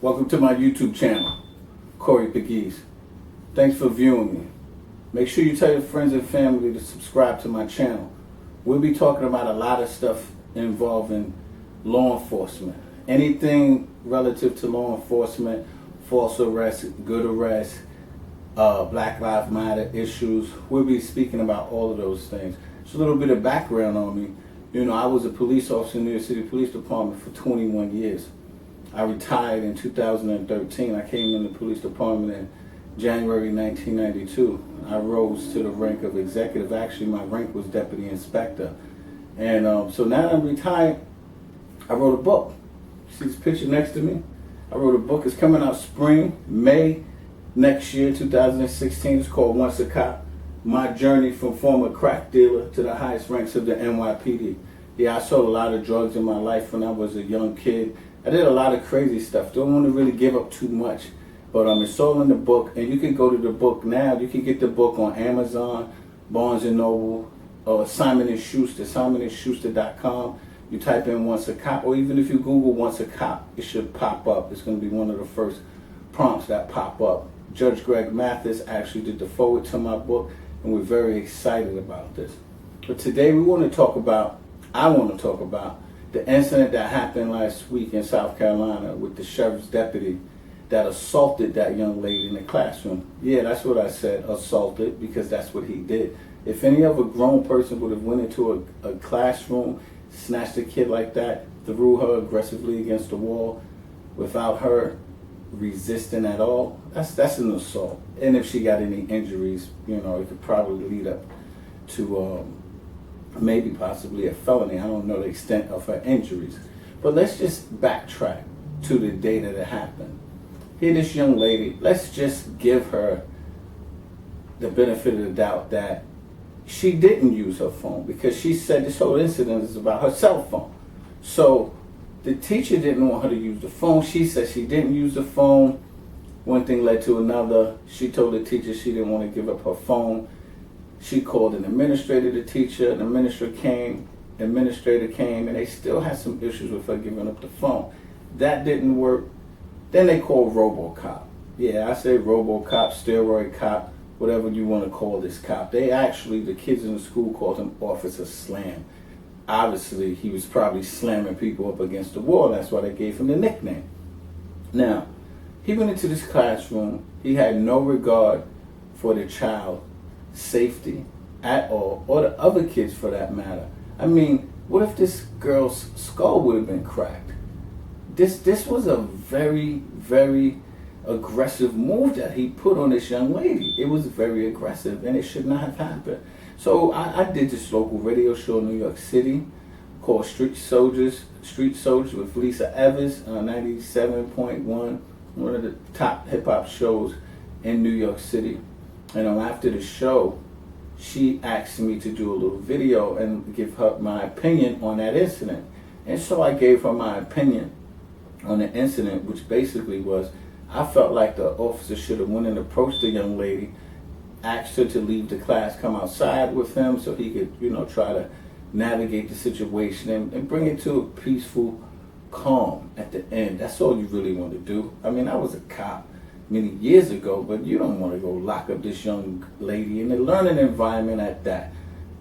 Welcome to my YouTube channel, Corey Pegues. Thanks for viewing me. Make sure you tell your friends and family to subscribe to my channel. We'll be talking about a lot of stuff involving law enforcement. Anything relative to law enforcement, false arrest, good arrest, Black Lives Matter issues. We'll be speaking about all of those things. Just a little bit of background on me. You know, I was a police officer in New York City Police Department for 21 years. I retired in 2013. I came in the police department in January 1992. I rose to the rank of executive. Actually, my rank was deputy inspector. And so now I'm retired. I wrote a book. See this picture next to me? I wrote a book. It's coming out spring, May next year, 2016. It's called Once a Cop. My journey from former crack dealer to the highest ranks of the NYPD. Yeah, I sold a lot of drugs in my life when I was a young kid. I did a lot of crazy stuff. Don't want to really give up too much. But it's all in the book, and you can go to the book now. You can get the book on Amazon, Barnes & Noble, or Simon & Schuster, SimonandSchuster.com. You type in Once a Cop, or even if you Google Once a Cop, it should pop up. It's going to be one of the first prompts that pop up. Judge Greg Mathis actually did the foreword to my book, and we're very excited about this. But today I want to talk about the incident that happened last week in South Carolina with the sheriff's deputy that assaulted that young lady in the classroom. Yeah, that's what I said, assaulted, because that's what he did. If any other grown person would have went into a classroom, snatched a kid like that, threw her aggressively against the wall without her resisting at all, that's an assault. And if she got any injuries, you know, it could probably lead up to maybe possibly a felony. I don't know the extent of her injuries. But let's just backtrack to the day that it happened. Here, this young lady, let's just give her the benefit of the doubt that she didn't use her phone, because she said this whole incident is about her cell phone. So the teacher didn't want her to use the phone. She said she didn't use the phone. One thing led to another. She told the teacher she didn't want to give up her phone. She called an administrator, the teacher, an administrator came, and they still had some issues with her giving up the phone. That didn't work. Then they called RoboCop. Yeah, I say RoboCop, steroid cop, whatever you want to call this cop. The kids in the school called him Officer Slam. Obviously, he was probably slamming people up against the wall. That's why they gave him the nickname. Now, he went into this classroom. He had no regard for the child safety at all, or the other kids for that matter. I mean, what if this girl's skull would have been cracked? This was a very, very aggressive move that he put on this young lady. It was very aggressive, and it should not have happened. So I did this local radio show in New York City called Street Soldiers with Lisa Evans, 97.1, one of the top hip-hop shows in New York City. And after the show, she asked me to do a little video and give her my opinion on that incident. And so I gave her my opinion on the incident, which basically was, I felt like the officer should have went and approached the young lady, asked her to leave the class, come outside with him so he could, you know, try to navigate the situation and bring it to a peaceful calm at the end. That's all you really want to do. I mean, I was a cop many years ago, but you don't want to go lock up this young lady in a learning environment at that.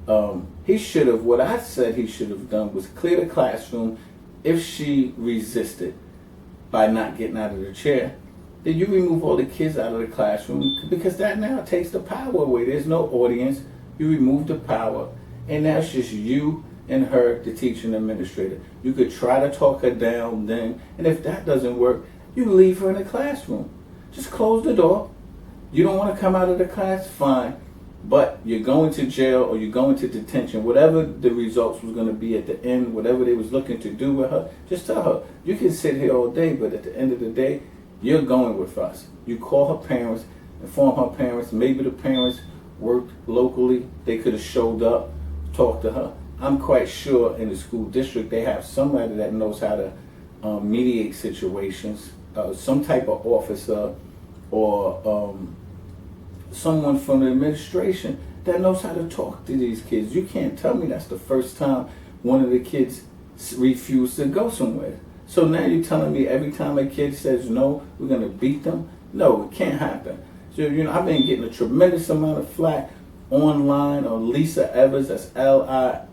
What I said he should have done was clear the classroom. If she resisted by not getting out of the chair, then you remove all the kids out of the classroom, because that now takes the power away. There's no audience. You remove the power, and now it's just you and her, the teacher and administrator. You could try to talk her down then, and if that doesn't work, you leave her in the classroom. Just close the door. You don't want to come out of the class? Fine. But you're going to jail or you're going to detention. Whatever the results was going to be at the end, whatever they was looking to do with her, just tell her, you can sit here all day, but at the end of the day, you're going with us. You call her parents, inform her parents. Maybe the parents worked locally. They could have showed up, talked to her. I'm quite sure in the school district they have somebody that knows how to mediate situations, some type of officer or someone from the administration that knows how to talk to these kids. You can't tell me that's the first time one of the kids refused to go somewhere. So now you're telling me every time a kid says no, we're going to beat them? No, it can't happen. So, I've been getting a tremendous amount of flack online on Lisa Evers. That's Lisaevers.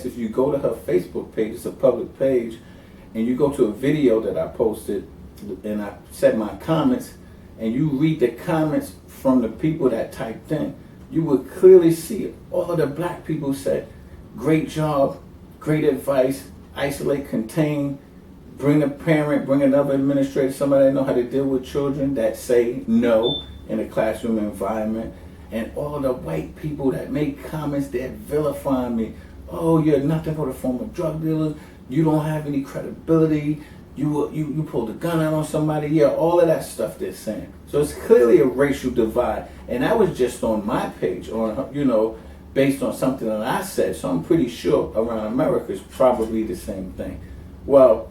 If you go to her Facebook page, it's a public page, and you go to a video that I posted, and I said my comments, and you read the comments from the people that typed in, you would clearly see all of the black people said, great job, great advice, isolate, contain, bring a parent, bring another administrator, somebody that know how to deal with children that say no in a classroom environment. And all the white people that make comments that vilify me. Oh, you're nothing but a former drug dealer. You don't have any credibility. You pulled a gun out on somebody. Yeah, all of that stuff they're saying. So it's clearly a racial divide. And that was just on my page, based on something that I said. So I'm pretty sure around America it's probably the same thing. Well,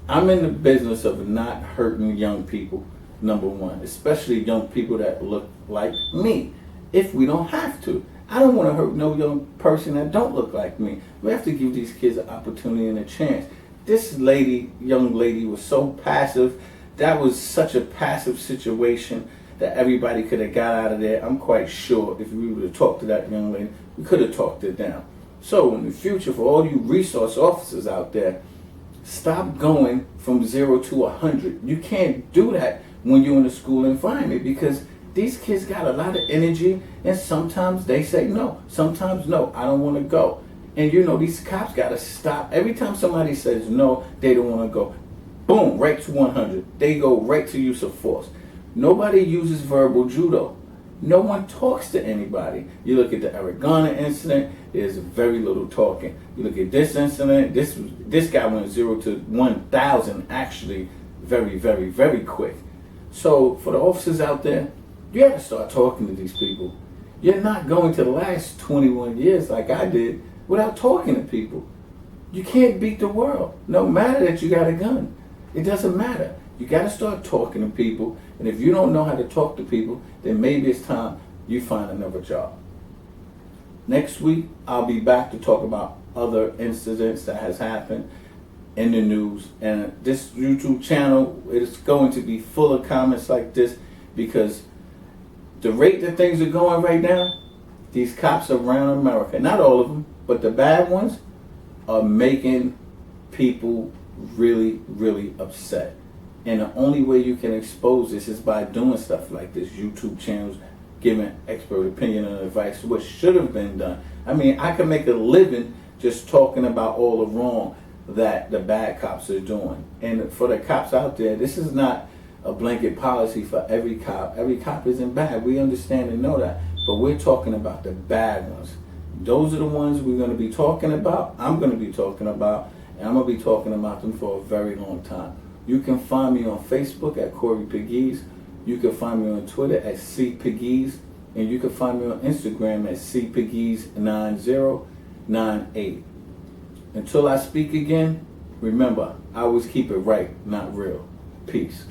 I'm in the business of not hurting young people, number one, especially young people that look like me, if we don't have to. I don't want to hurt no young person that don't look like me. We have to give these kids an opportunity and a chance. This young lady was so passive. That was such a passive situation that everybody could have got out of there. I'm quite sure if we would have talked to that young lady, we could have talked her down. So in the future, for all you resource officers out there, stop going from 0 to 100. You can't do that when you're in a school environment because these kids got a lot of energy and sometimes they say no. Sometimes no, I don't want to go. And these cops got to stop. Every time somebody says no, they don't want to go. Boom, right to 100. They go right to use of force. Nobody uses verbal judo. No one talks to anybody. You look at the Eric Garner incident, there's very little talking. You look at this incident, this guy went 0 to 1,000 actually very, very, very quick. So for the officers out there, you have to start talking to these people. You're not going to last 21 years like I did without talking to people. You can't beat the world, no matter that you got a gun. It doesn't matter. You got to start talking to people, and if you don't know how to talk to people, then maybe it's time you find another job. Next week, I'll be back to talk about other incidents that has happened in the news, and this YouTube channel is going to be full of comments like this because the rate that things are going right now, these cops around America, not all of them, but the bad ones, are making people really, really upset. And the only way you can expose this is by doing stuff like this, YouTube channels, giving expert opinion and advice, what should have been done. I mean, I can make a living just talking about all the wrong that the bad cops are doing. And for the cops out there, this is not a blanket policy for every cop. Every cop isn't bad. We understand and know that. But we're talking about the bad ones. Those are the ones we're going to be talking about. I'm going to be talking about. And I'm going to be talking about them for a very long time. You can find me on Facebook at Corey Pegues. You can find me on Twitter at CPegues. And you can find me on Instagram at CPegues9098. Until I speak again, remember, I always keep it right, not real. Peace.